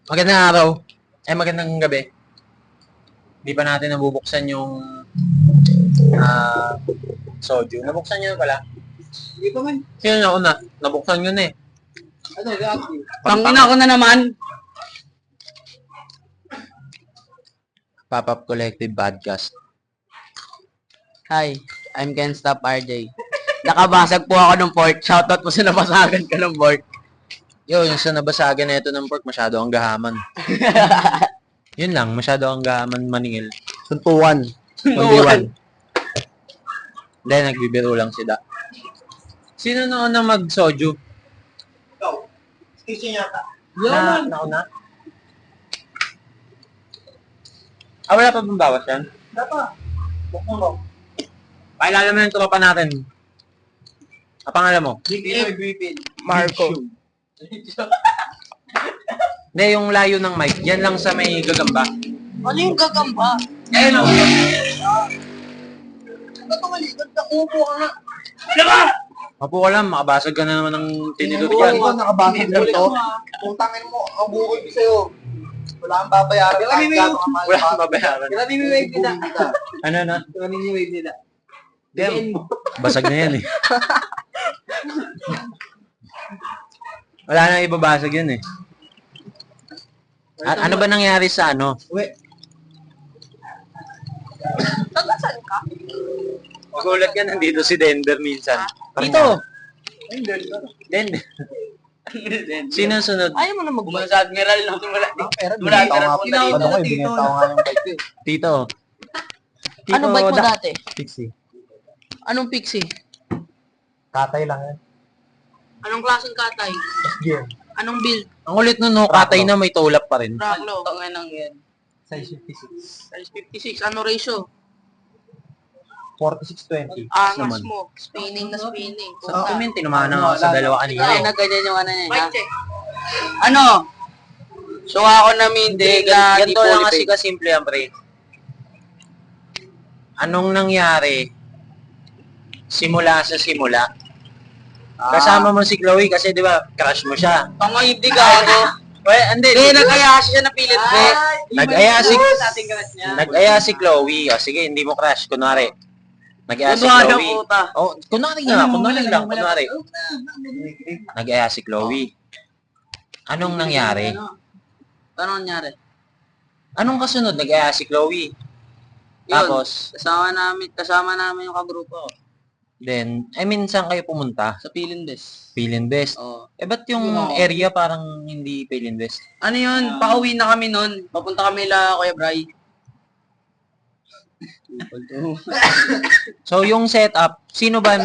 Magandang araw. Magandang gabi. Di pa natin nabubuksan yung soju. Nabuksan nyo na pala. Hindi pa man. Sino na una? Nabuksan nyo na eh. Ano, reactive? Tangina ako na naman. Pop-up Collective Podcast. Hi, I'm Can't Stop RJ. Nakabasag po ako ng pork. Shoutout po sa nabasagan ka ng pork. Yo, yung sa nabasagan na ito ng pork, masyado ang gahaman. Yun lang, masyado ang gahaman maningil. Suntuan. Only one. Hindi, nagbibiro lang sila. Sino na unang mag-soju? Ikaw. Station yata. Nauna? Wala pa bang bawas yan? Dapat. Bukong mo. Pakilala mo yung tropa natin. Ang pangalan mo? Pinoy Griffin. Marco. Hindi, yung layo ng mic. Yan lang sa may gagamba. Ano yung gagamba? Ayun o. Ba't tumalikod na? Upo ka nga. Mapo ka lang, makabasag ka na naman ng tinidor Upo yan. ka, nakabasag na to. Kung tangin mo, ang bukod ko sa'yo. Wala kang babayaran. Kahit gano'n ka Wala kang babayaran. Kailan yung wave nila? Ano na? Kailan yung wave nila? Damn. Basag na yan eh. Wala nang ibabasag yun eh. Ano ba nangyari sa ano? Uwe. Tagasan ka? Magulat ka, nandito si Dender minsan. Dito. Dender. Sino ang sunod? Ayaw mo na mag-bike. Sa Admiral na tumula. Pera, Wala, binenta ko nga. wala, Ano ko, wala, binenta ko nga yung bike ko. Tito. Ano bike mo dati? Pixie. Anong Pixie? Katay lang yan. Anong klaseng katay? SGM. Anong build? Ang ulit nun, no, katay na may tulap pa rin. Rocklo. Tangan yan. Size 56. Size 56. Ano ratio? 4620. Angas Naman. mo. Spinning na spinning. Sa akin, tinumahan na ako sa dalawa kanina. Ay, nagganyan yung ano niya. Mic check. Ano? So ako na mindig na Ganito lang kasi kasimple yan, pre. Anong nangyari simula sa simula? Kasama mo si Chloe kasi di ba, crush mo siya. Tanga hindi ka ako. Hindi. Hindi, nag-aya siya na pilit, pre. Nag-aya si Chloe. O, sige, hindi mo crush. Kunwari. Nag-aya si Kunwari ang Chloe. puta. Oh, kunwari nga. Kunwari lang. Kunwari. Nag-aya si Chloe. Anong nangyari? Ano nangyari? Anong kasunod? Nag-aya si Chloe. Tapos, Kasama namin yung kagrupo. then, saan kayo pumunta? Sa Pilindes. Pilinvest. Oo. Ba't yung area parang hindi Pilinvest? Ano yun? Pauwi na kami nun. Papunta kami la Kuya Bray. So, yung setup, sino ba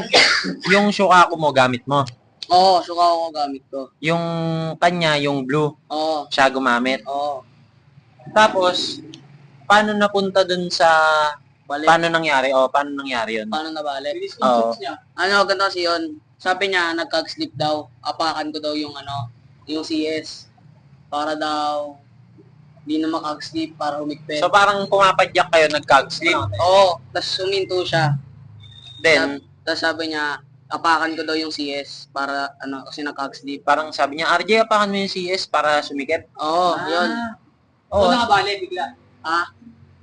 yung Shokaku mo gamit mo? Oo, suka ko gamit ko. Yung kanya, yung blue, Oo. siya gumamit. Oo. Tapos, paano napunta dun sa... Balik. Paano nangyari? Paano nangyari yun? Paano nabalik? Oo. Ano, ganito kasi yun. Sabi niya, nagkag-slip daw. Apakan ko daw yung yung CS. Para daw, di na makag-slip para humigpit. So, parang pumapadyak kayo, nag-cog-slip. Oo, tapos suminto siya. Then, Tapos sabi niya, apakan ko daw yung CS para, kasi nagkag-slip. parang sabi niya, RJ, apakan mo yung CS para sumikip. Oo, yun. Oo. nakabali bigla.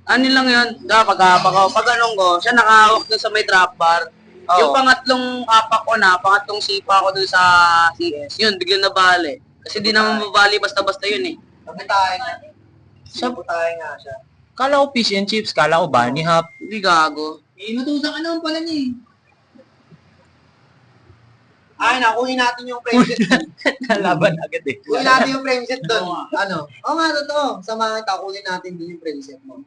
Ano lang yun, pag anong ko, siya nakahawak dun sa may drop bar. Oo. Yung pangatlong apak ko pangatlong sipa ko dun sa CS, yun, biglang nabali. Kasi di naman mabali basta-basta yun eh. Sabutahe nga. Sabutahe nga siya. Kala ko fish and chips, kala ko bunny hop. Hindi gago. Inutusan ka naman pala niya eh. Ay, nakuhin natin yung frame set. Nalaban agad eh. Kuhin natin yung frame set doon. Ano? Oo nga, totoo. Samahan ka, kunin natin din yung frame set mo.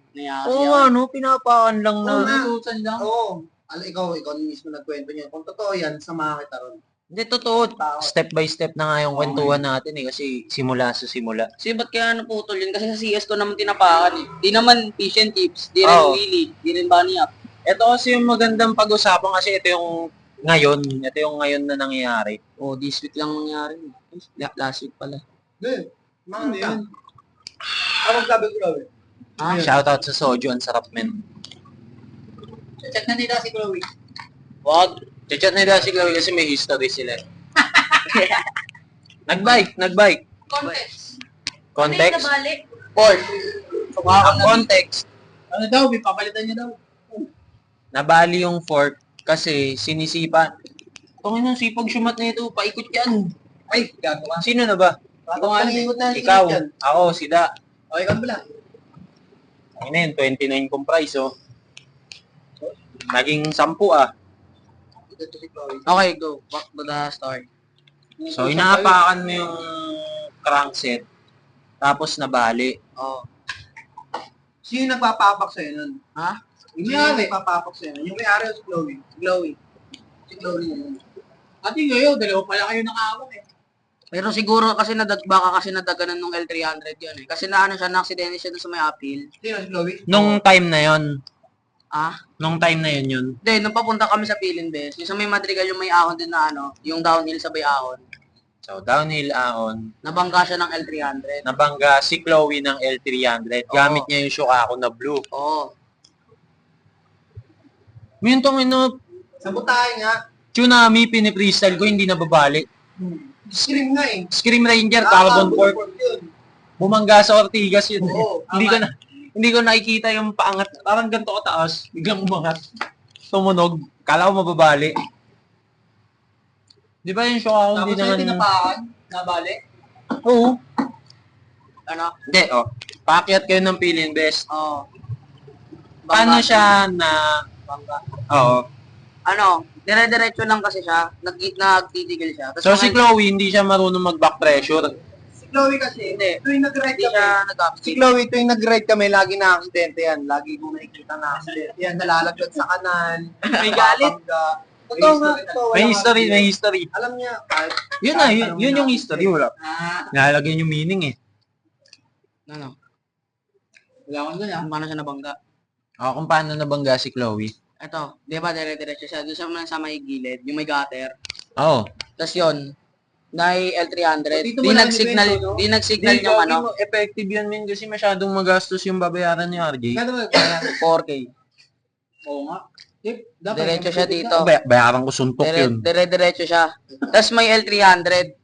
Oo, pinapakan lang na. Oo nga. Oo. Ikaw mismo nagkwento niya. Kung totoo yan, samahan kita ron. Hindi, totoo. Step by step na nga yung kwentuhan natin eh. Kasi simula sa simula. Kasi ba't kaya naputol yun? Kasi sa CS ko naman tinapakan eh. Di naman fish and chips, di rin Oo. wheelie, di rin bunny up. Ito kasi yung magandang pag-usapan kasi ito yung ngayon na nangyayari. Oh, this week lang nangyari. Last week pala. Hindi. Mga yan. Ako sabi ko gawin. Shoutout sa Soju, ang sarap men. Check na nila si Chloe. Wag. Chat na si Chloe kasi may history sila. Nagbike. Contest. Context? Fourth. Ang context, Ano daw, may papalitan niya daw. nabali yung fork kasi sinisipa. Tungin ng sipag sumat na ito, paikot yan. Ay, gagawa. Sino na ba? Bago nga naligot na. Ikaw, ako, sida. O, ikaw pala. Ano yun, 29 kong price, oh. Naging 10 ah. Okay, go. Back to the story. So, inaapakan mo yung crankset, tapos nabali. Oh. Sino yung nagpapapak sa'yo nun? Ha? Yung may-ari. Nagpapapak sa'yo nun. Yung may-ari o si Chloe? Glowy. Si Chloe yun. Ate ngayon, dalawa pala kayo nakawak eh. Pero siguro kasi baka kasi nadaganan nung L300 yun eh. Kasi na ano siya, na-aksidente siya dun sa may appeal. Sino si Chloe? Nung time na yon, Ah? nung time na yun. Hindi, nung papunta kami sa Pilinbes, yung sa may Madrigal yung may ahon din na ano, yung downhill sa bay ahon. So, downhill ahon, Nabangga siya ng L300. nabangga si Chloe ng L300. Gamit Oo. niya yung Shokako na blue. Oo. Ngayon tong Sabutahin nga. tsunami, pinipristal ko, hindi nababali. Scream nga eh. Scream Ranger, carbon fork. yun. Bumangga sa Ortigas yun. Oo, Hindi ko nakikita yung paangat. Parang ganito kataas. Biglang umangat. Tumunog. Kala ko mababali. Di ba yung Shokako hindi Tapos yung naman... tinapakan, nabalik. Oo. Ano? Hindi, oh. Paakyat kayo ng Pilinbest. Oo. Paano Bangga. siya na... Bangga. Oo. Ano, dire-diretso lang kasi siya, nagtitigil siya. Tapos So si Chloe, hindi siya marunong mag-back pressure. Si Chloe kasi, Hindi. tuwing nag-ride hindi kami. siya Si nag-upspeed. Chloe, tuwing nag-ride kami, lagi na aksidente yan. Lagi kong nakikita na aksidente yan. Nalalagyan sa kanan. May galit. Totoo nga. totoo, May walang history, aksidente. may history. Alam niya, kahit... Yun na, yun yung history. Wala. Ah, Nalalagyan yung meaning eh. ano? Wala akong doon ah. Kung paano siya nabangga? Kung paano nabangga si Chloe. Ito, di ba dire-diretso siya, doon sa may gilid, yung may gutter. Oo. Tapos yun, na L300, Dito di mo lang nag-signal, depende, no? di nag-signal yung ano, Effective yan min kasi masyadong magastos yung babayaran ni RJ. Gano'n ba kaya? 4K. Oo nga. Dapat Diretso siya dito. Bayaran ko suntok yun. Dire-diretso siya. Tapos may L300.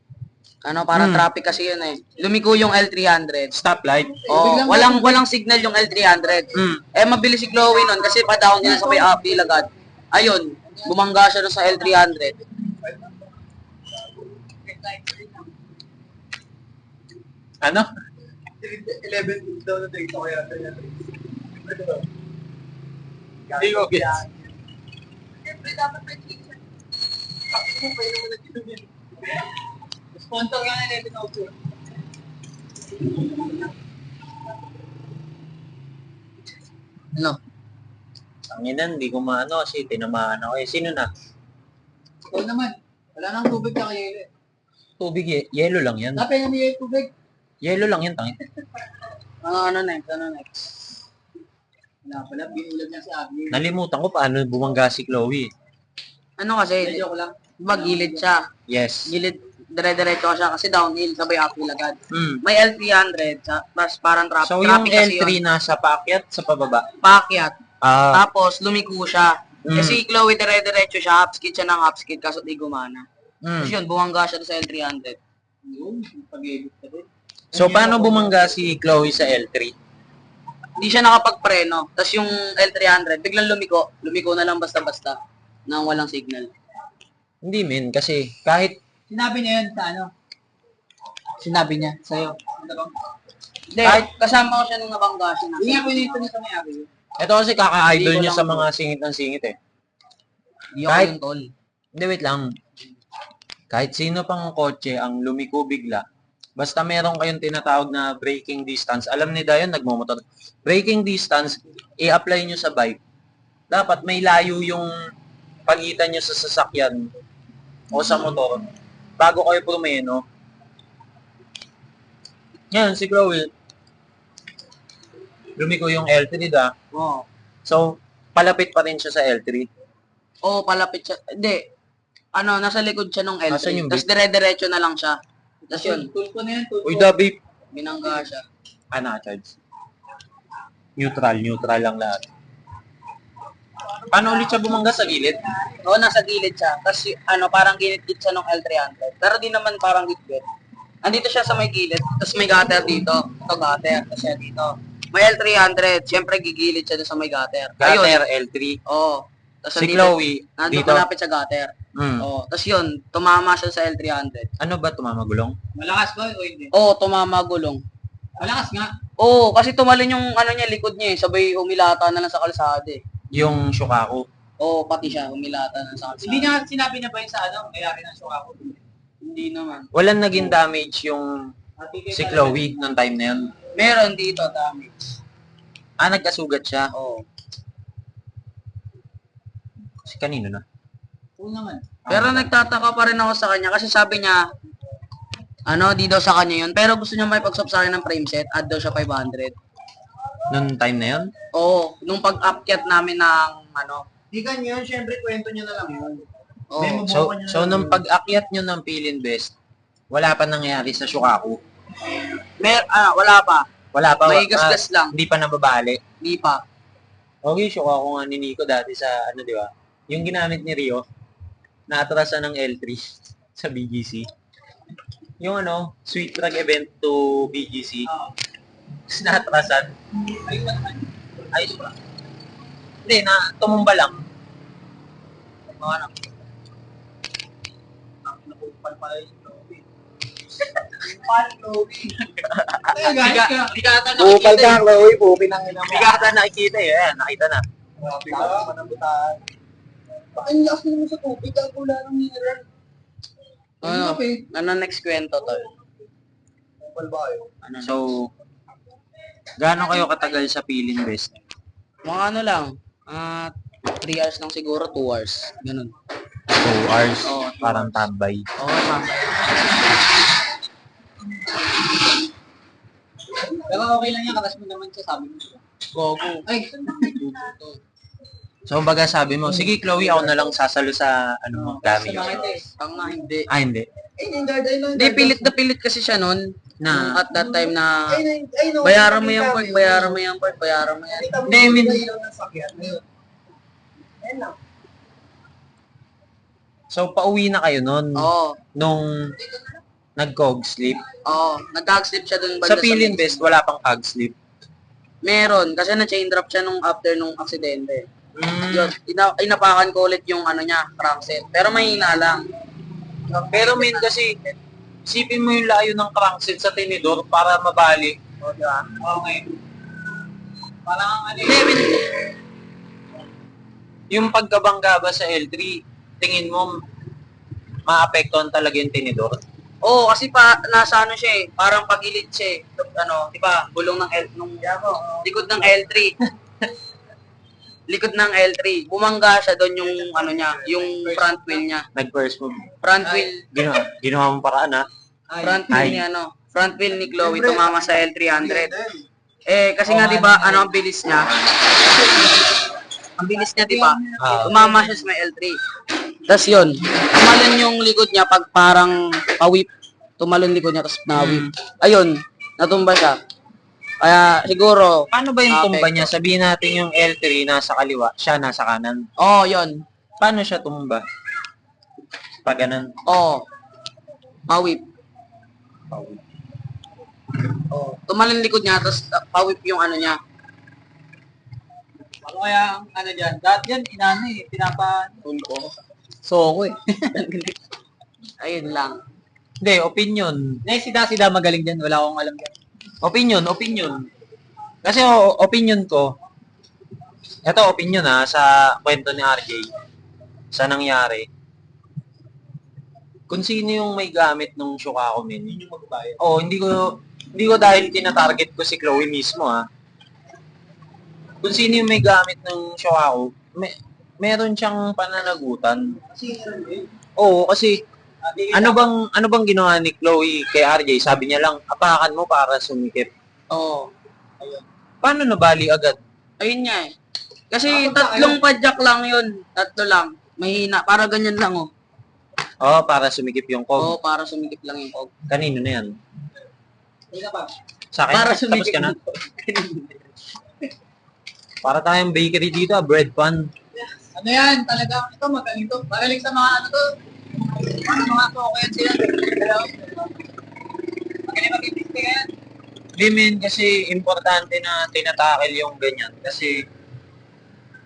Ano, parang Hmm. traffic kasi yun eh. Lumiko yung L300. Stoplight. Oh, Biglang- walang signal yung L300. Eh mabilis si Chloe nun kasi pa-down niya sa may uphill agad. Ayun, bumangga siya dun sa L300. Ano? 11 daw na dito kaya kaya. Hindi ko gets. Siyempre dapat may chicken. Ako mo pa yung mga nagtitubig. Sponsor nga na Level Auto. Ano? Ang ina, hindi ko maano kasi tinamaan ako eh. Sino na? Oo naman. Wala nang tubig na kayo. Tubig eh. Yellow lang yan. Dapat na niya yung tubig. Yellow lang yan, tangin. Ano next? Ano next? Wala pala, binulag niya si Abby. Nalimutan ko paano bumangga si Chloe. Ano kasi, Medyo ko lang. diba gilid siya? Yes. Gilid, dire-diretso siya kasi downhill, sabay uphill agad. Hmm. May L300, tapos parang traffic. So yung traffic kasi L3 yun. nasa paakyat sa pababa. Paakyat. Ah, Tapos lumiko siya. Mm. Kasi Chloe dire-diretso siya, half skid siya ng half skid kaso di gumana. mm. Tapos yun, bumangga siya doon sa L300. Yun, pag-ibig ka rin. So paano bumangga si Chloe sa L3? Hindi siya nakapagpreno. Tapos yung L300, biglang lumiko. Lumiko na lang basta-basta nang walang signal. Hindi men, kasi kahit Sinabi niya yun sa ano? Sinabi niya sa'yo. Ano bang? Hindi, kasama ko siya nung nabangga siya. Hindi nga pinito niya sa may-ari. ito kasi kaka-idol Hindi ko niya lang sa mga singit ng singit eh. Hindi ako Kahit- yung tol. Hindi, wait lang. Kahit sino pang kotse ang lumiko bigla, basta meron kayong tinatawag na braking distance, alam ni Dayon, nagmumotor. Braking distance, i-apply nyo sa bike. Dapat may layo yung pagitan nyo sa sasakyan o sa motor bago kayo prumeno. Yan, si Chloe, lumiko yung L3, da. Oo. So, palapit pa rin siya sa L3. Oo, palapit siya. Hindi. Ano, nasa likod siya nung Nasaan L3. yung Tapos dire-diretso na lang siya. Tapos yun, Tool ko na yan, tool Uy, ko. da, babe. binangga siya. Charge. Neutral lang lahat. Paano ulit siya bumangga sa gilid? Oo, nasa gilid siya. Tapos ano, parang ginit-git siya nung L300. Pero di naman parang git-git. Andito siya sa may gilid, tapos may gutter dito. Ito gutter, tapos siya dito. May L300, siyempre gigilid siya doon sa may gutter. Gutter L3. Oo. Tapos Si Chloe, nandun dito. malapit sa gutter. Mm. Oo. Tapos yun, tumama siya sa L300. Ano ba tumamagulong? Malakas ba o hindi? Oo, tumama gulong. Malakas nga. Oo, kasi tumalon yung ano niya, likod niya eh. Sabay humilata na lang sa kalsada eh. Yung Shukaku. Oo, pati siya, humilata na lang sa kalsada. Hindi niya sinabi niya ba yun sa ano, mayari ng Shukaku? Hindi naman. Walang naging damage yung si Chloe nung time na yun. Meron dito, damage. Ah, nagkasugat siya. Oo. Si kanino na? Oo naman. Pero nagtataka pa rin ako sa kanya kasi sabi niya, ano, di daw sa kanya yun. Pero gusto niya may pagsop sa akin ng frame set, add daw siya 500. Nung time na yun? Oo, nung pag-upcat namin ng, ano, Di ganyan, syempre kwento niya na lang yun. oo. So nung pag-akyat nyo ng Philin Best, wala pa nangyari sa Shukaku. Wala pa. Wala pa. May gasgas lang. Hindi pa nababali. Di pa. Okay, Shukaku nga ni Nico dati sa, ano di ba? Yung ginamit ni Rio, naatrasan ng L3 sa BGC. Yung ano, sweet drag event to BGC. Tapos naatrasan. Ayun na naman. Ayos ba? Hindi, tumumba lang. Ano? Ang napupal pala yung Chloe. Pal, Chloe. Ay, guys, ka. Di ka ata Bupal nakikita. ka, Chloe. Pupi ng ina mo. Hindi ka ata nakikita eh. Ayan, nakita na. Grabe ka, manabutaan. Bakit ang lakas naman sa tubig? Ang wala ng mineral. Ano? Ano next kwento, tol? Kupal ba yun? Ano? So, gaano kayo katagal sa Philin Best? Mga ano lang, 3 hours lang siguro, 2 hours. Ganun. 2 hours. Oo, Parang tambay. Oo, tama. Pero okay lang yan, katas mo naman siya, sabi mo siya. Gogo. Ay, So, baga sabi mo, sige Chloe, ako na lang sasalo sa ano mo, gamit. sa nakita eh. Tanga, hindi. Ah, hindi. Ay, yung guard, ay, Hindi, pilit na pilit kasi siya nun. Na- At that time na, ay, no, bayaran mo yung part, bayaran mo yung part, bayaran mo yan. Hindi, I mean- ilaw ng sakyan. Ayun. Ayun lang. So, pauwi na kayo nun, Oo, nung nag-cog sleep. oo. Nag-slip siya dun. Sa Philin Best, wala pang cog sleep. Meron, kasi na-chain drop siya nung after nung aksidente. Mm. Yun, inapakan ko ulit yung ano niya, crankset. Pero mahina lang. Pero min kasi, isipin mo yung layo ng crankset sa tinidor para mabali. O, di ba? Okay. Parang ano Hindi, yun. Yung pagkabangga ba sa L3, tingin mo, maapektuhan talaga yung tinidor? Oo, kasi nasa ano siya eh, parang pagilid siya eh. Ano, di ba, gulong ng likod ng L3. Likod ng L3. Bumangga siya doon yung ano niya, yung front wheel niya. Nag-first move. Front wheel, Ginawa mong paraan ha? front wheel Ay. ni ano, front wheel ni Chloe tumama sa L300. Eh, kasi nga 'di ba, ano ang bilis niya? Ang bilis niya, 'di ba? Ah. Tumama siya sa may L3. Tapos 'yun, tumalon yung likod niya pag parang pawip. Tumalon likod niya tapos nawip. Ayun, natumba siya. Kaya siguro, Paano ba yung tumba Apekto. niya? Sabihin natin yung L3 nasa kaliwa, siya nasa kanan. oh, 'yun. Paano siya tumba? Pag ganun. Oh. Pawip. Oh, tumalon likod niya tapos pawip yung ano niya. Ano kaya ang ano dyan? Dahil yan, inano eh, Tulpo. So ako eh. Ayun lang. Hindi, opinion. Hindi, sida magaling dyan. Wala akong alam dyan. Opinion. Kasi opinion ko, ito opinion ha, sa kwento ni RJ, sa nangyari. Kung sino yung may gamit nung Shukaku min. Yun yung magbayad. Oh, hindi ko dahil tinatarget ko si Chloe mismo ha. Kung sino yung may gamit ng Shukaku, meron siyang pananagutan. Kasi yun eh. Oo, kasi ano bang ginawa ni Chloe kay RJ? Sabi niya lang, apakan mo para sumikip. Oo. Paano nabali agad? Ayun nga eh. Kasi tatlong padjak lang yun. Tatlo lang. Mahina. Para ganyan lang oh. Oh, para sumikip yung Oo, kog. para sumikip lang yung kog. Kanino na yan? Hindi ka pa. Sa akin? Para Tapos sumikip ka na? yung kog. Para tayong bakery dito, bread pan. Ano yan? Talaga, ito magaling to. Magaling sa mga ano to. Mga token sila. Kaya, Hindi men, kasi importante na tinatakil yung ganyan. Kasi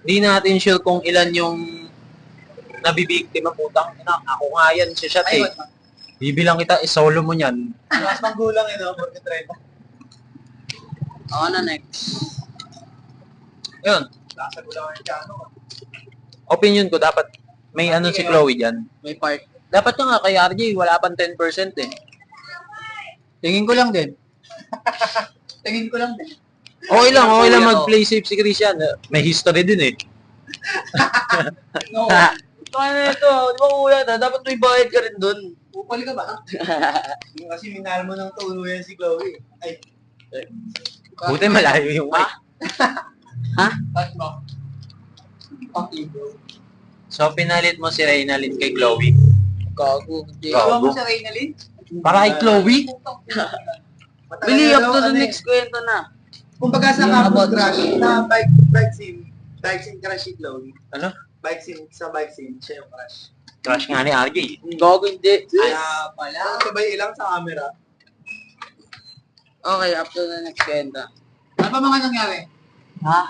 di natin sure kung ilan yung nabibiktima. Putang ina, ako nga yan si shot ay, eh. Bibilang kita, isolo mo yan. mas manggulang yun, no? 43. Ako na next. Yun, Lasa gulang yung Chano. opinion ko, dapat may ano si Chloe dyan. May part. Dapat nga kay RJ, wala pang 10% eh. Tingin ko lang din. Tingin ko lang din. Okay lang Kuya to. mag-play safe si Christian. May history din eh. No. Ano ito? Di ba kuya na? Dapat may bayad ka rin dun. Upal ka ba? Kasi minahal mo ng tulo yan si Chloe. Ay. Buti malayo yung mic. Ha? Cut mo. Okay, bro. So, pinalit mo si Reynalyn kay Chloe. Gago. Hindi. Gago. Iwan mo sa Reynalyn? Para kay Chloe? Bili up to the next kwento na. Kumbaga sa Yung campus about- crash, na bike scene crash si Chloe. Ano? Bike scene, siya yung crash. Crush nga ni RJ. Gago hindi. Kaya pala. Sabay ilang sa camera. Okay, up to the next kwento. Ano pa mga nangyari? Ha?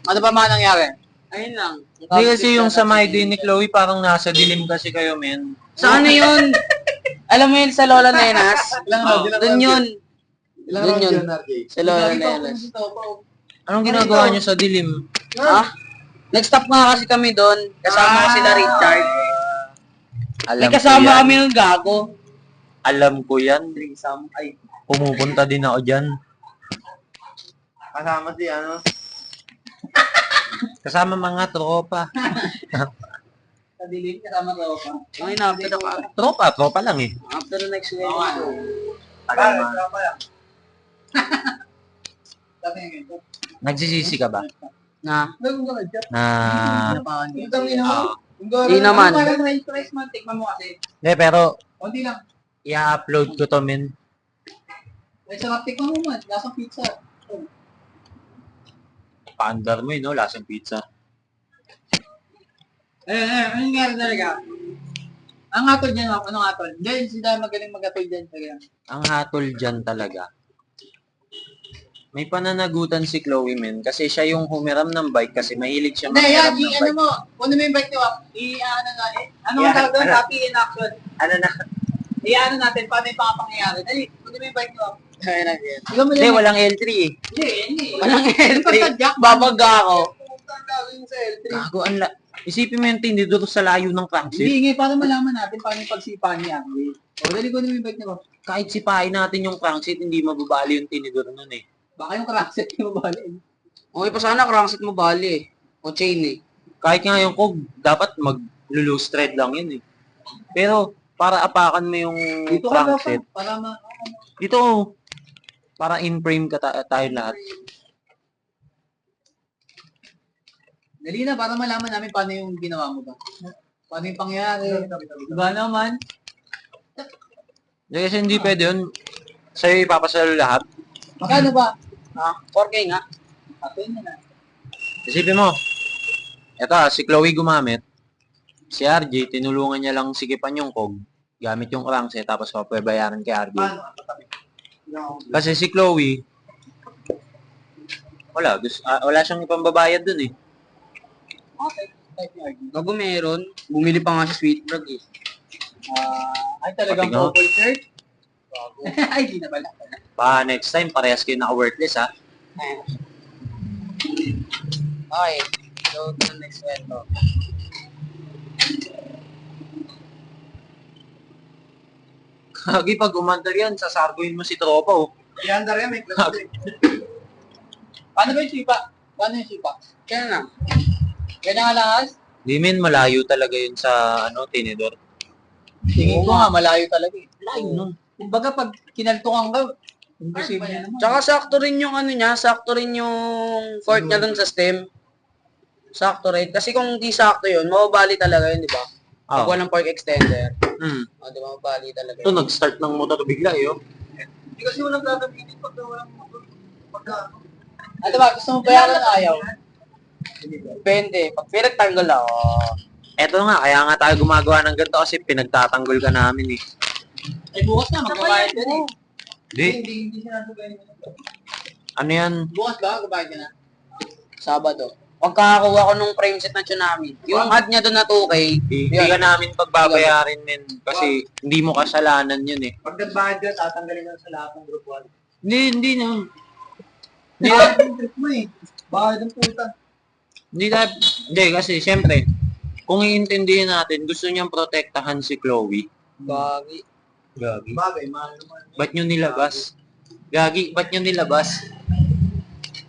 Ano pa mga nangyari? Ayun lang. Hindi kasi yung sa my day ni Chloe, parang nasa dilim kasi kayo, men. Sa ano yun? Alam mo yun sa Lola Nenas? Ilang round? Ilang Doon round yun. Ilang Dun round yun. yun, RJ? Sa Lola Lagi pa ako Nenas. dito, pa. Anong ginagawa nyo sa dilim? Ha? Nag-stop nga kasi kami doon. Kasama ko sila Richard. Alam May ko kasama yan. kami ng gago. Alam ko yan. Ay, Pumupunta din ako dyan. kasama si ano? Kasama mga tropa. Sa dilim, kasama ko pa. Ay, after the Tropa lang eh. after the next week. Tagal mo. Tropa lang. Sabi nga ganito. Nagsisisi ka ba? Na, Gagawin ka dyan. Na... Utang ina mo. Di naman. Parang range price man, tikman mo kasi. Hindi, pero Kunti lang. i-upload ko to, men. Ay, sarap tikman mo man. Lasang pizza. Paandar mo no? Lasang pizza. Anong nangyari talaga? Ang hatol dyan, anong hatol? Hindi, sila magaling mag-hatol dyan talaga. Ang hatol dyan talaga. May pananagutan si Chloe, men. Kasi siya yung humiram ng bike kasi mahilig siya Hindi, yan, maghiram ng ano bike. mo, kunin mo yung bike niyo, i-ano na, ano Yan, ang tawag doon? ano? Happy in action. Ano na? I-ano natin, paano yung pangyayari. Dali, kunin mo yung bike niyo. Kaya na yan. Ikaw mo Hindi, lang. walang L3 eh. Hindi. Walang entry. Pagtadyak. Babaga ako. Putang gagawin sa L3. Gago, isipin mo yung tinidor sa layo ng crankset. Hindi, para malaman natin paano yung pagsipa niya. O, dali kunin mo yung bike niyo. Kahit sipain natin yung crankset, hindi mababali yung tinidor nun eh. Baka yung crackset yung mabalin. Okay pa sana, crankset mo bali eh. O chain eh. Kahit nga yung kog, dapat mag-loose thread lang yun eh. Pero, para apakan mo yung Dito ka crankset, dapat, para ma... dito, para in-frame ka tayo lahat. Dali na, para malaman namin paano yung ginawa mo ba. Paano yung pangyayari. Diba naman? Kasi hindi pwede yun. Sa'yo ipapasalo lahat. Magkano ba? Ha? 4K nga. Atin na. Isipin mo, eto si Chloe gumamit, si RJ, tinulungan niya lang sigipan yung kog, gamit yung crankset, tapos papabayaran kay RJ. Paano? Kasi si Chloe, wala siyang ipambabayad dun eh. Okay. Type ni RG. Gago meron. Bumili pa nga si Sweetbrag eh. Ay talagang Pati nga. couple shirt? Ay, di na pala. Baka next time, parehas kayo naka-worthless ha. Okay. So, to the next kwento. Kagi pag umandar yan, sasarguin mo si tropa oh. Iandar yan, may club din. Paano ba yung sipa? Paano yung sipa? Kaya na. Ganyan nga lahas? Di min, malayo talaga yun sa tinidor. Tingin ko nga, malayo talaga eh. Layo nun. Kumbaga pag kinaltukan ka, imposible naman. Tsaka sakto rin yung ano niya, sakto rin yung fork niya dun sa stem. Sakto rin. Kasi kung di sakto yun, mababali talaga yun, di ba? Pag Oh. walang fork extender. Hmm. O, di ba, mababali talaga Ito, yun. nag-start ng motor bigla eh oh. Hindi kasi walang gagamitin pag walang pagka... Ano ba, gusto mo bayaran na ayaw? Depende. Pag pinagtanggol ako, Eto nga, kaya nga tayo gumagawa ng ganito kasi pinagtatanggol ka namin eh. Ay bukas na, magbabayad ka eh. Hindi sinasabay mo. Ano yan? Bukas ba? Kabahin ka na. Sabado. Pagkakakuha ko nung frame set na Tsunami, yung ad niya doon na 2K, Hindi yun. ka namin pagbabayarin, men. Kasi hindi mo kasalanan yun eh. Pag nag-budget ka, tatanggalin ka sa lahat ng group 1. Hindi na. Hindi, Bakit yung trip mo eh? Bakit ang puta? hindi kasi, syempre, kung iintindihin natin, gusto niyang protektahan si Chloe. Bagi. Gagi. Bagay, mahal naman. Ba't nyo nilabas? Gagi, ba't nyo nilabas?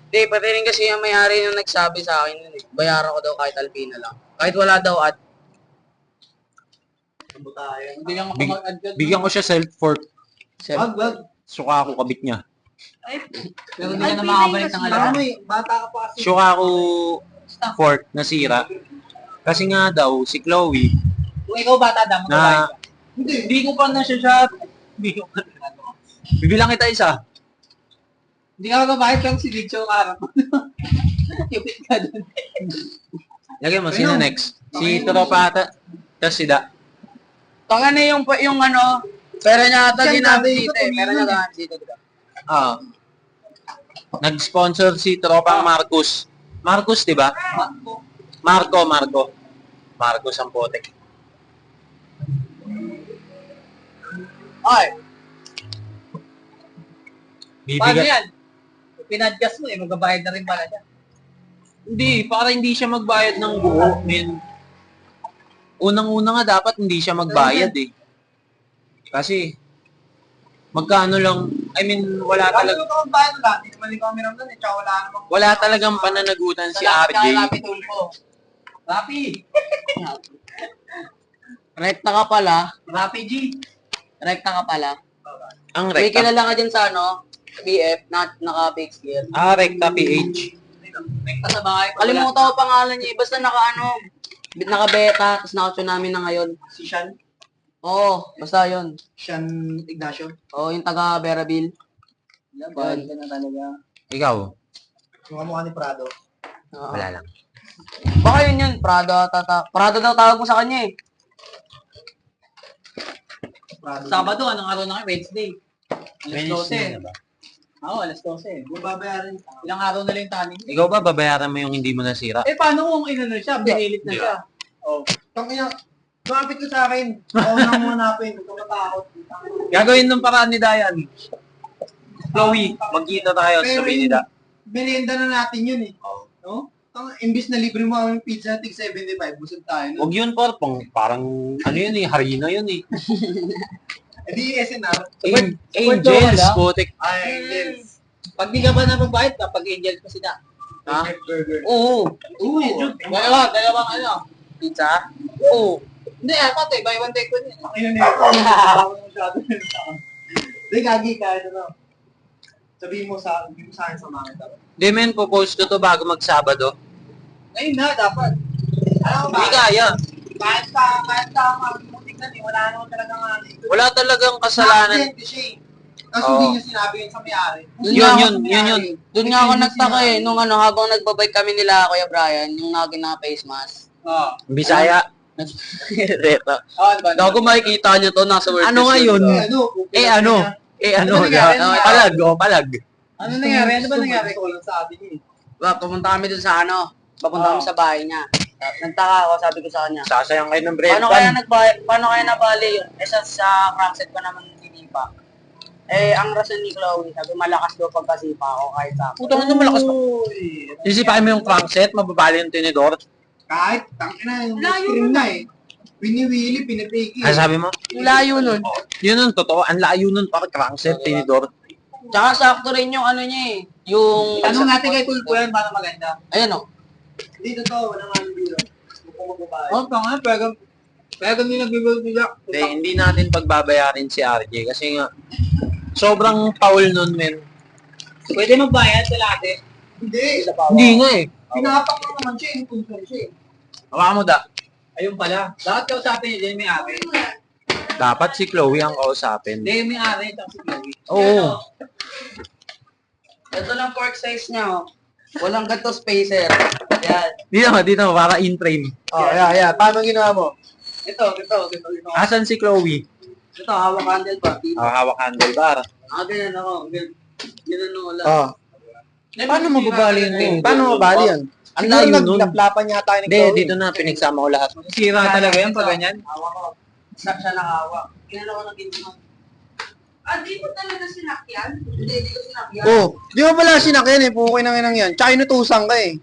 Hindi, pati rin kasi yung may-ari yung nagsabi sa akin yun eh. Bayaran ko daw kahit Alpina lang. Kahit wala daw ad. Tayo. Hindi ka Big- mag-add ka. Bigyan ko siya self-fork. Wag. Suka ako kabit niya. Pero hindi ka na makabalik ng alam. Bata ka pa kasi. Suka ako fork na sira. Kasi nga daw, si Chloe, Kung ikaw bata, dapat na, Hindi ko pa na siya. Hindi ko pa na. bibilang kita isa. Hindi ka magbabayad lang si Dicho Karap. Cupid ka dun. Lagyan mo, sino next? Si Tropa ata. Tapos si Da. Tanga na yung ano, pera niya ata Siya, ginamit dati dito ito, eh. Pera niya tumingin gamit dito, diba? Ah. Nag-sponsor si Tropang Marcos. Marcos, di ba? Marco. Marcos ang potek. Ay, paano Bibigyan. yan? Pinadjust mo eh, magbabayad na rin pala siya. Hindi, para hindi siya magbayad ng buo, men. Unang-una nga dapat hindi siya magbayad eh. Kasi, magkano lang, I mean, wala Bakit talaga, mo ka magbayad na lahat? Hindi naman ikaw miram doon eh, tsaka wala namang... wala talagang pananagutan si Sa lahat RJ. ng Rapi Tulfo. Rapi! Rekta ka pala. Rapi G! Rekta ka pala. Ang May rekta. kilala ka dyan sa ano, BF, naka-fix gear. Ah, rekta PH. Rekta sa bahay. Kalimutan ko pangalan niya, basta naka-beta, tapos naka-tsunami na ngayon. Si Sean. Oo, basta yun. Sean Ignacio. Oo, yung taga Berabil. Laban ka na talaga. Ikaw? Yung mukha ni Prado. Oo. Wala lang. Baka yun, Prado daw tawag mo sa kanya eh. Prado. Sabado, anong araw na kayo? Wednesday. Alas 12. na ba? Oo, alas 12. Kung babayaran, ilang araw na lang yung taning. Ikaw ba babayaran mo yung hindi mo nasira? Eh, paano kung inano siya? Binilit na siya. Oh. Tangina, lumapit ko sa akin. Ako nang manapin. Huwag ka matakot. Gagawin ng paraan ni Dayan. Chloe, magkita tayo sa Binida. Merienda na natin yun eh. No? Imbis na libre mo ang pizza, tig 75, busog tayo. No? Huwag yun, parang, ano yun eh, harina yun eh. Eh di SNR. Angels, putik. Ay, Angels. Pag di ka ba napagbayad, kapag Angels pa sila. Ha? Burger. Oo. Oo. Dalawang ano. Pizza? Oo. Hindi, pati, buy one take one yun. Ang ina nito. Bago masyado yun sa akin. Hindi, gagi ka, ano. Sabihin mo sa akin sa mga tao. Di men, popost ko to bago magsabado. Ngayon na, dapat. Alam mo ba? Hindi kaya. Kahit ka magmutik na eh, wala naman talaga nga. Wala talagang kasalanan. Nakakasente siya eh. Kasi Oo. hindi niya sinabi yun sa may-ari. Yun. Doon nga ako nagtaka eh, nung ano, habang nagbabike kami nila, Kuya Brian, yung naging na face mask. Oo. Bisaya. Reto. Oo, diba? Gago makikita niyo to, nasa word. Ano nga yun? Ano? Ano, Ano nangyari? palag, palag. Ano nangyari? Ano ba nangyari? Ko lang sa atin eh. Pumunta kami doon sa ano, papunta kami sa bahay niya. Nagtaka ako, sabi ko sa kanya, Sasayang kayo ng bread paano kaya nabali yun? Eh sa crankset pa naman hindi pa. Eh, ang rason ni Chloe, sabi malakas daw pagkasipa ako kahit sa Putang ina, malakas pa. Sisipain mo yung crankset, mababali yung tinidor. Kahit, tangina, yung scream na eh. Wini-wili, pinipiki. Ano sabi mo? layo nun. Yun nun, totoo. Ang layo nun para crankset, tinidor. Tsaka sakto rin yung ano niya eh. Yung... Tanong natin kay Tulpo yan, paano maganda? Ayan o. Dito to, walang ano biro. Oh, tanga, pero hindi nag-build niya. Hindi natin pagbabayarin si RJ kasi nga, sobrang foul nun, men. Pwede magbayad sa lahat. Hindi. Hindi nga eh. Pinapak mo naman siya, impulsor siya eh. Hawakan mo da. Ayun pala. Dapat kausapin niya, may ari. Dapat si Chloe ang kausapin. Hindi, may ari, tapos si Chloe. Oo. Ito lang fork size niya oh. Walang ganito spacer. Yan. Dito, para in frame. Oh, yeah. Paano ginawa mo? Ito. Asan si Chloe? Ito, hawak handle pa. Hawak handlebar. Ganyan ako. Ganyan ako lang. Oh. Paano mababali yun? Paano mabali yan? Ang Siguro layo nun. naglaplapan yata ni Hindi, Chloe. dito na, pinagsama ko lahat. Sira talaga yan pag ganyan. Hawak ko. Siya nakahawak. Kinala ko ng ginagawa. Di mo talaga sinakyan? Hindi ko sinakyan. Oh, di ba pala sinakyan eh, pukoy nang inang yan. Tsaka inutusan ka eh.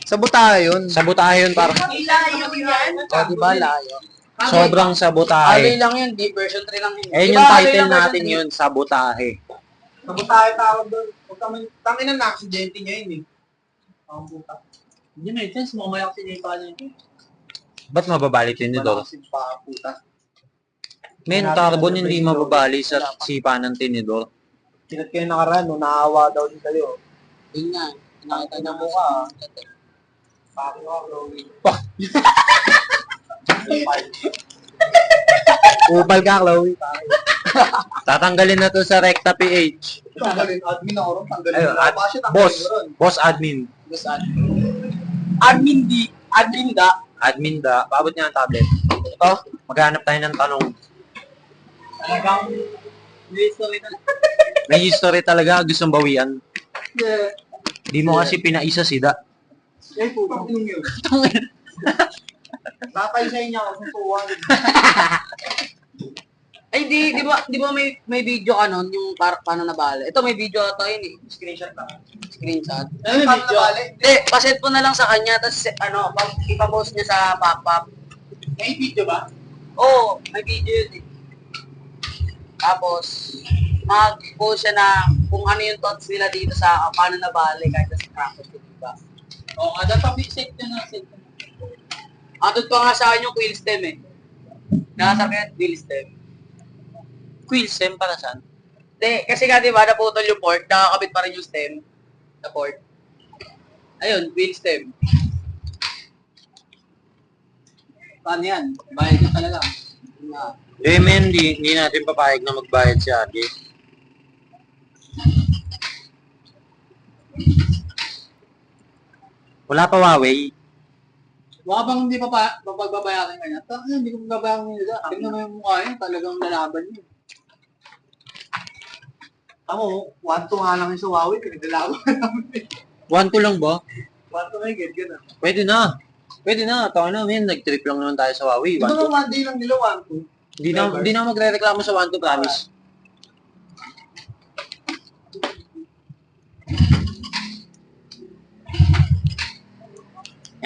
Sabotahe yun. Sabotahe yun para. Ilayo yan. di ba layo? Sobrang Alloy sabotahe. lang yun, di version 3 lang yun. Ayun Di yung ba, alloy title lang version natin 3? yun, sabotahe. Sabotahe tawag doon. Huwag ka man, tangin na aksidente niya yun eh. Ang puta. Hindi may sense, mamaya kasi niya pa yun. Ba't mababali tinidor? Malakas yung pa, puta. Men, carbon hindi mababali sa sipa ng tinidor. Kinat kayo nakaraan, no, naawa daw din kayo. Yun nga, nakita Tingnan niya mo mo ka. ka. Paki ka, Chloe. Upal ka, Chloe. Tatanggalin na to sa Recta PH. Tanggalin, admin ako ron, tanggalin Ayun, mo. Bakit tanggalin boss. mo ron? Boss admin. Admin da. Admin da. Paabot niya ang tablet. Ito, maghanap tayo ng tanong. Talagang, history na. May history talaga, gustong bawian. Yeah. Di mo kasi pinaisa sida. Eh, puta, yung yun. Tatay sa inyo ako, susuwan. Ay, di ba may video ka nun, yung paano nabali? Ito, may video ata yun eh. Screenshot lang. Screenshot. Ano yung video? Hindi, pasend mo na lang sa kanya, tapos ipapost niya sa pop-up. May video ba? Oo, may video yun eh. Tapos, mag-post siya na kung ano yung thoughts nila dito sa paano nabali kahit sa practice, diba? Oo, dapat pa-set yun na set. Andun pa nga sa akin yung quill stem eh. Nakasar ka yung quill stem. Quill stem para saan? Hindi, kasi nga diba naputol yung port, nakakabit pa rin yung stem sa port. Ayun, quill stem. Paano yan? Bayad ka talaga. Eh, men, hindi natin papayag na magbayad si Ate. Wala pa Huawei. Baka bang hindi pa pagbabayaran ka niya? Hindi ko pagbabayaran niya. Tingnan mo yung mukha niya, talagang lalaban niya. Ako, 1-2 nga lang yung sa Huawei, pinaglalaban namin. 1-2 lang ba? 1-2 na yung get gana. Pwede na. Pwede na. Tawa na, men. Nag-trip lang naman tayo sa Huawei. Ito 1-2. lang 1 day lang nila, 1-2. Hindi na magre-reklamo sa 1-2, promise.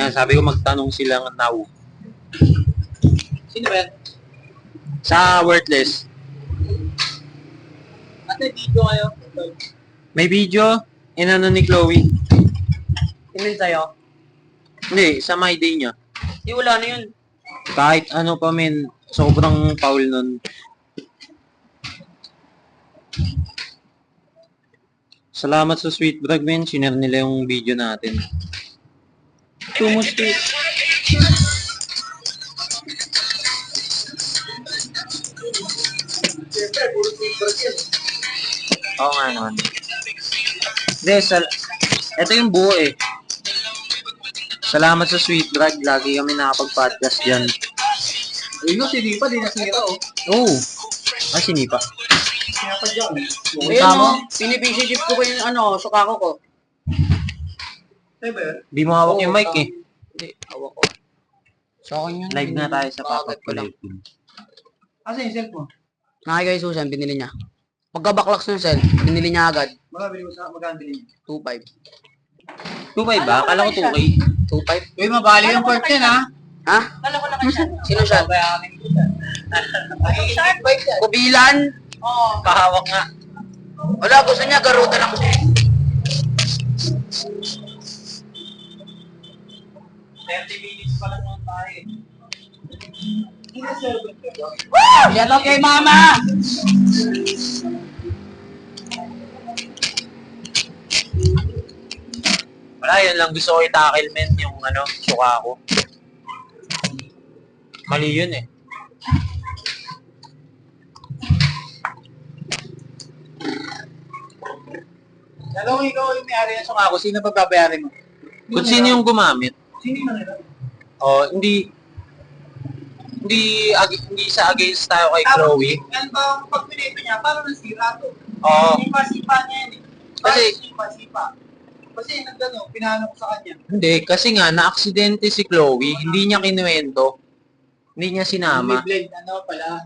Yan, sabi ko magtanong sila ng now. Sino ba yan? Sa Worthless. At may video kayo? May video, inano ni Chloe. Tingin sa'yo? Hindi, sa my day niya. Di wala na yun. Kahit ano pa men, sobrang foul nun. Salamat sa Sweet Brag men, sinare nila yung video natin. Tumusti. Oo nga naman. Hindi, ito yung buo eh. Salamat sa Sweet Drag. Lagi kami nakapag-podcast dyan. Ayun no, si Nipa, di nasira oh. Oh! Ah, sinipa. Sinapa dyan. Ayun o, pinipisi-chip ko yung ano, sukako ko. Ay ba yun? Di mo hawak yung mic eh. Hindi, hawak ko. Sa akin yun. Live na tayo sa Papa Bakit ko lang. Asa yung cellphone? Nakikay Susan, binili niya. Pagka-backlocks ng cell, binili niya agad. Magkabili mo sa magkano bilhin niya? 2.5. 2.5 ba? Akala ko 2K. 2.5? Uy, mabali yung port yan ha. Ha? Sino siya? Kubilan? Oo. Pahawak nga. Wala, gusto niya, garuda lang. 30 minutes pa lang naman tayo. Shout out kay mama! Wala, yun lang gusto ko i-tackle men yung ano, suka ko. Mali yun eh. Dalawang ikaw yung may-ari ng suka ko, sino pagbabayarin mo? Kung sino yung gumamit, Sino yung nila? hindi sa against tayo kay Chloe. Yan ba, pag pinito niya, parang nasira to. Oo. Sipa niya yan eh. Kasi- Sipa. Kasi pinano ko sa kanya. Hindi, kasi nga, na-aksidente si Chloe, hindi niya kinuwento. Hindi niya sinama. Blade, pala.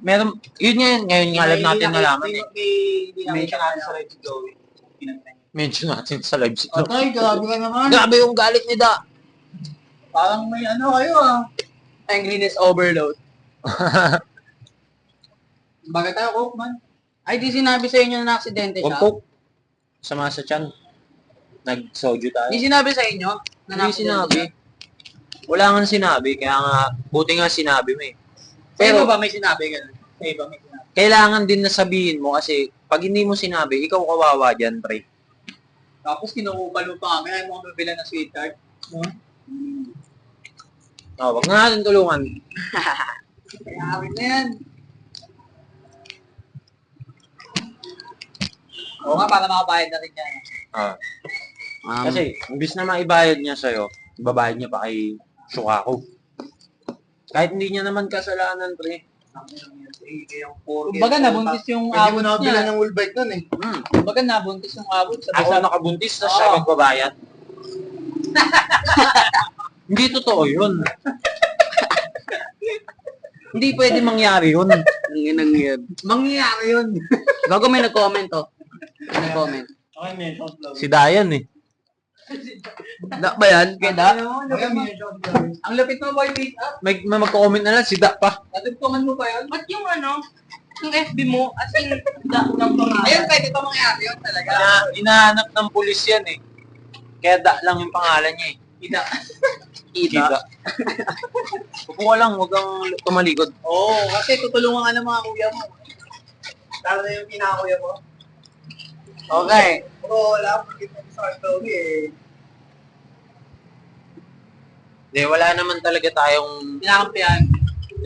Meron, yun nga, ngayon nga lang natin nalaman eh. Hindi namin siya sa live si Chloe. Mention natin sa live si Chloe. Atay, grabe ka naman. Grabe yung galit ni Da. Parang may kayo ah. Angriness overload. Bagay tayo, Coke man. Ay, di sinabi sa inyo na aksidente siya? Huwag po. Sama sa tiyan. Nag-soju tayo. Di sinabi sa inyo na Hindi sinabi. Wala nga sinabi, kaya nga, buti nga sinabi mo eh. Pero Pero, ba may sinabi ganun? Sa iba may sinabi. kailangan din na sabihin mo kasi pag hindi mo sinabi, ikaw kawawa dyan, pre. Tapos kinukupal mo pa kami, ayaw mo kami bilang ng sweet card. No? Oh, wag na natin tulungan. Kaya akin na yan. Oo nga, para makabayad na rin yan. Ah. Um, Kasi, imbis na maibayad niya sa'yo, babayad niya pa kay Shukako. Kahit hindi niya naman kasalanan, pre. Kumbaga nabuntis yung abot niya. Hindi mo ng Wolbite nun eh. Kumbaga nabuntis yung abot. Ako nakabuntis na siya magbabayad. Hindi totoo yun. Hindi pwede mangyari yun. Nanginang yan. Mangyayari yun. Gago may nag-comment to. May nag-comment. Okay, mention flow. Si Dayan eh. Da ba yan? Kaya Da? Ang lapit mo boy, wait up. May magko-comment na lang si Da pa. Natugtungan mo ba yun? Ba't yung yung FB mo, as in, Da lang to nga. Ayun, pwede pa mangyari yun talaga. Inahanap ng pulis yan eh. Kaya Da lang yung pangalan niya eh. Ida. Ida. Upo ka lang, huwag kang tumalikod. Oo, kasi tutulungan ka ng mga kuya mo. Lalo na yung pinakuya mo. Okay. Pero wala akong kita sa Chloe eh. Hindi, wala naman talaga tayong... Pinakampihan.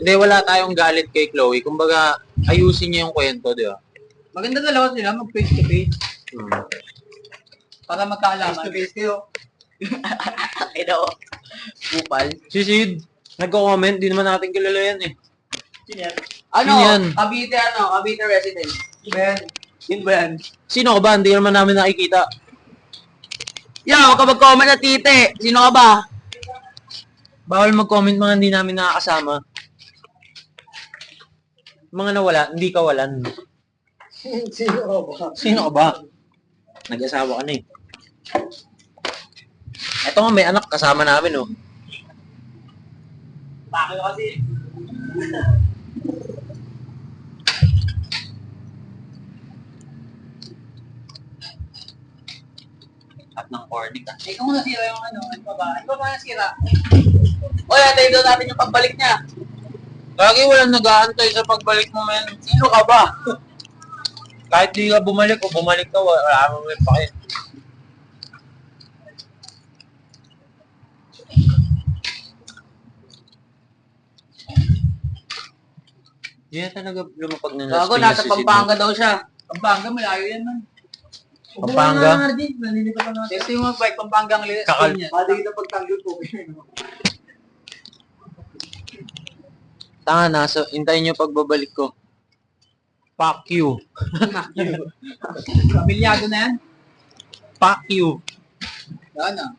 Hindi, wala tayong galit kay Chloe. Kumbaga, ayusin niya yung kwento, di ba? Maganda dalawa sila, mag face to face. Para magkaalaman. Face to face kayo. Ay daw. Kupal. Si Sid, nagko-comment, di naman natin kilala yan eh. Sino yan? Ano? Yun yan. Cavite resident. Ben. Yun ba yan? Sino ka ba? Hindi naman namin nakikita. Yo, huwag ka mag-comment na tite. Sino ka ba? Bawal mag-comment mga hindi namin nakakasama. Mga nawala, hindi kawalan. Sino ka ba? Sino ka ba? Nag-asawa ka na eh. Eto nga, may anak kasama namin oh. Bakit kasi? At ng corny ka. Eh kung nasira yung ano pa ba? Ano ba nasira? Oy, atay daw natin yung pagbalik niya. Lagi walang nag-aantay sa pagbalik mo, men. Sino ka ba? Kahit di ka bumalik o bumalik ka, wala mo may pakit. Hindi na talaga lumapag na Gago, Pinas nasa si Sid, Pampanga daw siya. Pampanga, malayo yan man. Pampanga? Nandito pa na. Kasi yung mag-bike, Pampanga ang lilis. Kakal- Pwede kita pagtanggol po. Tanga, nasa, hintayin niyo pagbabalik ko. Fuck you. Pamilyado na yan. Fuck you. Yan na.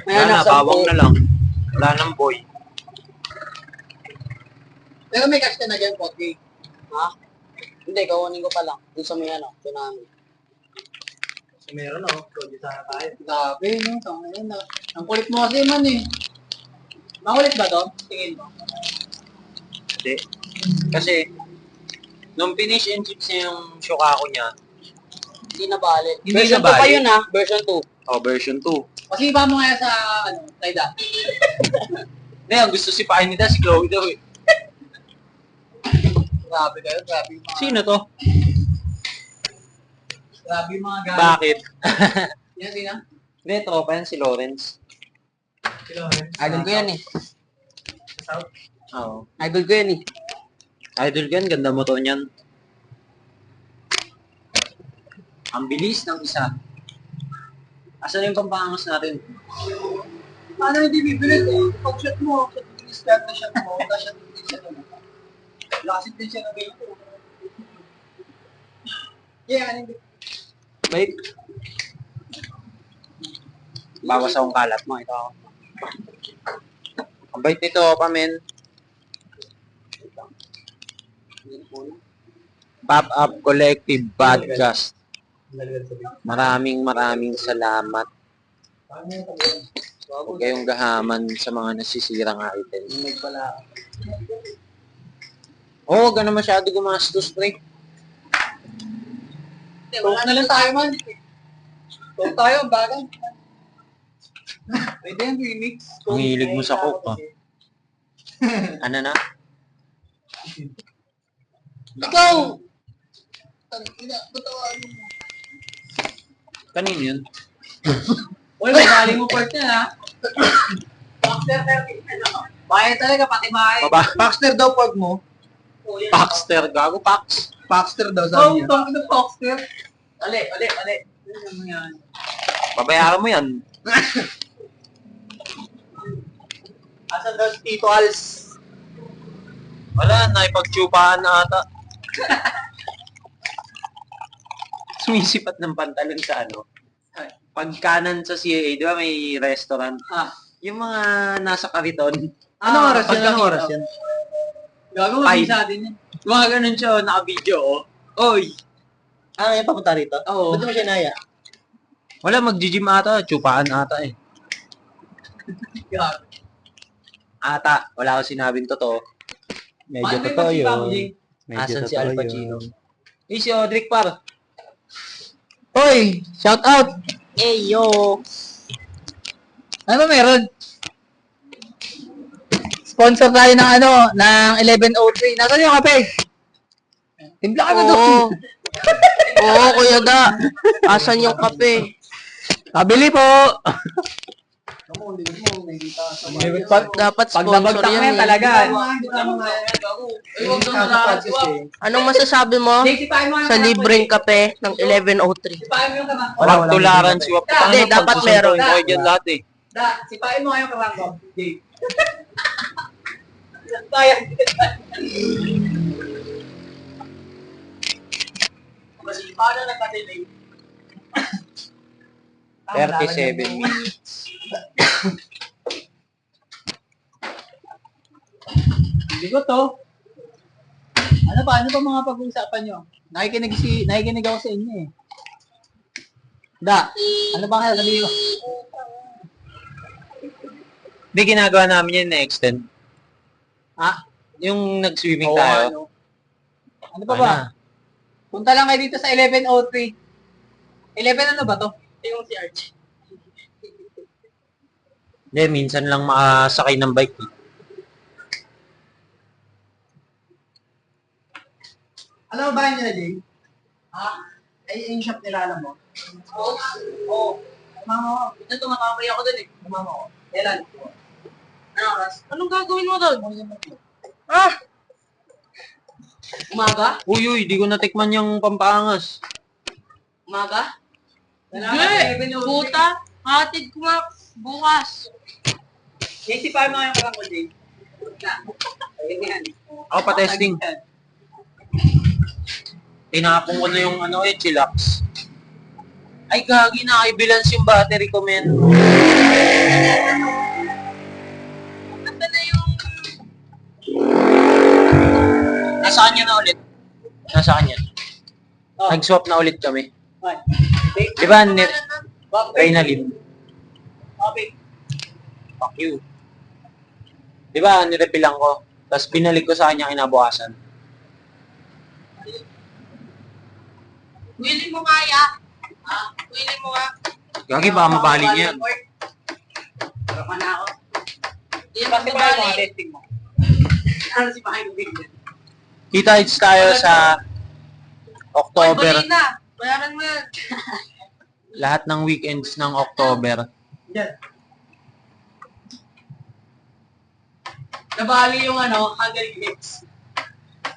May Wala na, anak sa bawang na lang. Wala nang boy. Pero may cash ka na dyan, Pogi. Ha? Hindi, kawanin ko pa lang. Doon sa may tsunami. So, meron o. Pwede sana tayo. Grabe, no? Tama yun na. Ang kulit mo kasi man eh. Makulit ba to? Tingin mo. Hindi. Kasi, nung finish and chips niya yung Shokako niya, Hindi na bali. Hindi Version na 2 pa bali. yun ha. Version 2. version 2. Kasi iba mo nga sa, Tayda. Hindi, ang gusto sipahin nila si Chloe daw eh. Grabe kayo, grabe yung mga... Sino to? Grabe yung mga galit. Bakit? Yan, sino? Hindi, tropa yan si Lawrence. Sino? Idol ko yan eh. South? Oo. Idol ko yan eh. Idol yan, ganda mo to niyan. Ang bilis ng isa. Asan yung pampangas natin? Ano hindi bibilit eh? Pag shot mo, start na shot mo, na-shot din siya naman. Lasit din siya na ganito. Yeah, ano yung... Wait. Bawas akong kalat mo. Ito ako. Ang bait nito, pamen. Pop-Up Collective Podcast. Maraming salamat. Huwag kayong gahaman sa mga nasisirang items. Oo, gano'n masyado gumastos, pre. Talk na lang tayo, man. Talk tayo, bagay. Pwede yung remix. Ang hilig mo sa coke, ah. Ano na? Ikaw! Kanino yun? Uy, magaling mo part yan, ha? Baxter, bahay talaga, pati bahay. Baxter daw pag mo. Paxter, gago, Pax. Baxter daw, sabi niya. Oh, the Baxter. Ali. Ano yan? Babayaran mo yan. Asan daw si Tito Als? Wala, naipagtsupahan na ata. Sumisipat ng pantalon sa ano. Pagkanan sa CAA, di ba may restaurant? Yung mga nasa kariton. Anong oras yan? pagkakita- Anong oras yan? Gago, Five. sa atin yan. Mga ganun siya, naka-video, oh. Oy! May papunta rito? Oo. Ba't mo siya naya? Wala, mag-gym ata. Tsupaan ata eh. Gago. Ata, wala akong sinabing totoo. Medyo totoo yun. Asan si Al Pacino? Eh, si Audric par. Hoy! Shout out! Eh, yo! Ano ba meron? Sponsor tayo ng ng 1103. Nasaan yung kape? Timpla ka na doon. Oo. Oo, Kuya Da. Asan yung kape? Pabili po! Dapat Pag sponsor nabagtak na yan yan eh. talaga. Anong masasabi mo sa libreng kape ng 1103? Walang tularan si Wap. Hindi, dapat meron. Ko dyan lahat eh. Sipain mo ngayong karanggo. Jay. Kaya. Paano nagka-delay? 37 minutes. Hindi ko to. Ano ba mga pag-uusapan nyo? Nakikinig ako sa inyo eh. Ano ba kaya sabihin ko? Hindi, ginagawa namin yun na-extend. Yung nag-swimming tayo. Ano pa ba? Punta lang kayo dito sa 1103. 11 ano ba to? Yung si Archie. Hindi, minsan lang makasakay ng bike. Alam mo ba niya na, Jay? Ay, yung shop nila, alam mo? Oo. Mama ko. Ito, tumatapay ako dun eh. Mama ko. Kailan? Ano oras? Anong gagawin mo doon? Umaga? Uy, di ko natikman yung pampaangas. Umaga? Hindi! Puta! Hatid ko nga bukas. Naisipay mo yung karang ko, Jay. Ayun yan. Ako pa testing. Tinapon ko na yung chillax. Ay, gagi, naka-balance yung battery ko, men. Ganda na yung... Nasa kanya na ulit. Nasa kanya. Nag-swap na ulit kami. Di ba, Reynalyn? Fuck you. Di ba, nirepilang ko. Tapos binalik ko sa kanya kinabukasan. Willy mo kaya? Willy mo nga. Gagi, baka mabali niya yan. Pero na ako. Hindi ba Kasi sa pa yung mga bali? testing mo. Ano si Pahay Bigyan? Kita-hits tayo sa October. Bali na. Bayaran mo yan. Lahat ng weekends ng October. Yan. Nabali yung Hunger Games.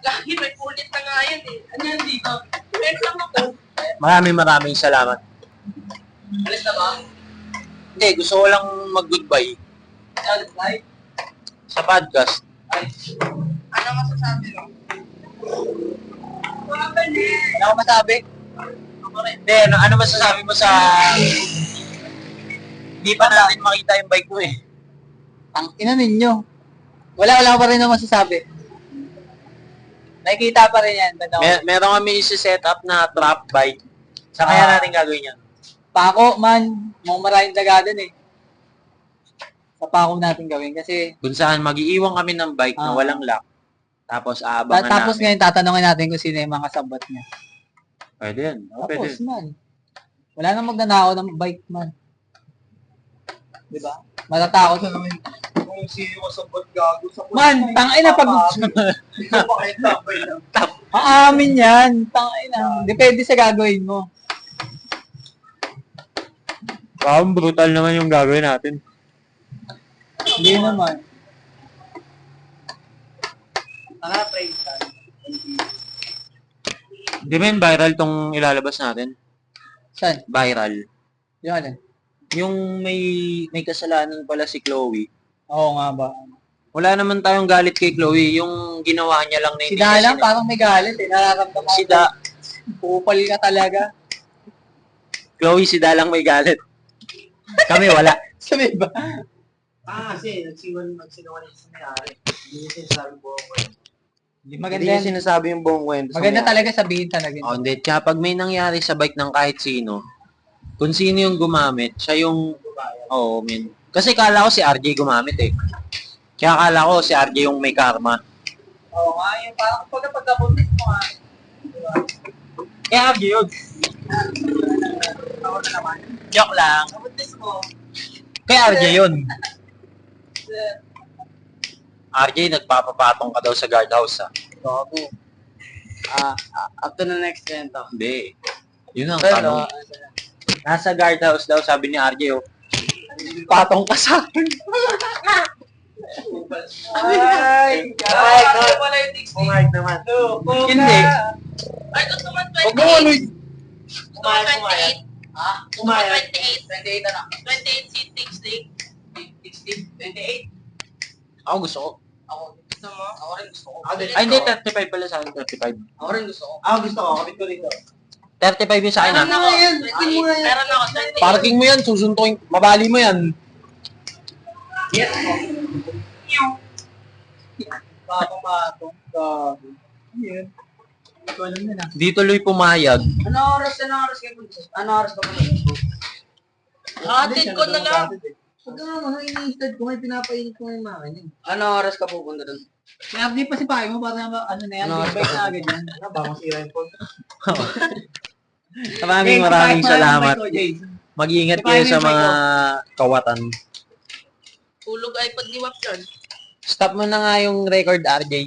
Lagi may ulit na nga yan eh. Ano yan dito? Wait lang ako. Maraming salamat. Alis na ba? Hindi, gusto ko lang mag-goodbye Bye. sa podcast. Ano masasabi mo? Wala ko masabi. Hindi, ano masasabi mo sa... Hindi pa natin makita yung bike mo eh. Ang ina ninyo. Wala pa rin naman masasabi. Nakikita pa rin yan. Meron kami isi-set up na trap bike. Sa kaya natin gagawin yan. Pako, man. Mukhang maraming daga dun eh. Sa pako natin gawin kasi... Kung saan mag-iiwan kami ng bike na walang lock. Tapos aabangan Tapos namin. ngayon tatanungin natin kung sino yung mga kasabot niya. Pwede yan. Oh, Tapos pwede. man. Wala nang magnanakaw ng bike man. Diba? Matatakot na naman. Kung sino kasabot gago sa Man, tangina pag... Aamin yan. Tangina. Depende sa gagawin mo. Parang brutal naman yung gagawin natin. Hindi naman. Hindi men, viral tong ilalabas natin. Saan? Viral. Yung alin? Yung may kasalanan pala si Chloe. Oo nga ba? Wala naman tayong galit kay Chloe. Yung ginawa niya lang na Si Dalang parang may galit eh. Nararamdaman Si ko. Da... Pupal ka talaga. Chloe, si Dalang may galit. Kami wala. Sabi ba? Kasi nagsinungaling sa may-ari. Hindi niya sinasabi po ako eh. Maganda Hindi niya yan. sinasabi yung buong kwento. sa Maganda may-ari. talaga sabihin talaga. Oh, hindi. Tsaka pag may nangyari sa bike ng kahit sino, kung sino yung gumamit, siya yung... Oo, men. Kasi kala ko si RJ gumamit eh. Kaya kala ko si RJ yung may karma. Oo nga, yung parang pagkabuntis mo nga. Diba? Kaya RJ yun. Ako na naman. Joke lang. Kabuntis mo. Kaya RJ yun. RJ, nagpapapatong ka daw sa guardhouse ah. Gago. Up to the next kwento. Hindi. Yun ang Pero, tanong. Nasa guardhouse daw, sabi ni RJ, oh, patong ka sa akin. Ay! Ay, Ay! Wala yung text Pumayag naman. Hindi. Ay, gusto naman Huwag mo ano 28. Pumayag. Ha? Pumayag. 28 na. 28 si Tixtig. 28. Ako gusto ko. Ako. Gusto mo? Ako rin gusto ko. Ay, hindi, 35 pala sa akin, 35. Ako rin gusto ko. Ako gusto ko, kapit ko dito. 35 yung sa akin, Meron ah. ako. 28. Meron ako. 28. Parking mo yan, susuntukin, mabali mo yan. Yes mo. Papapatong. Gabi. Yun. Ito alam na lang. Di tuloy pumayag. Ano oras kayo punta? Ano oras ka punta? Hatid ko na lang. Huwag ka nga mga ini-instant ko, may pinapainit ko yung mga yun. Ano oras ka pupunta doon? Kaya pa si Pai mo para ano na yan, Ano? big bike na agad yan. Ano ba, masira yung phone? Maraming salamat. Mag-iingat kayo sa mga kawatan. Tulog iPod ni Wap yun. Stop mo na nga yung record, RJ.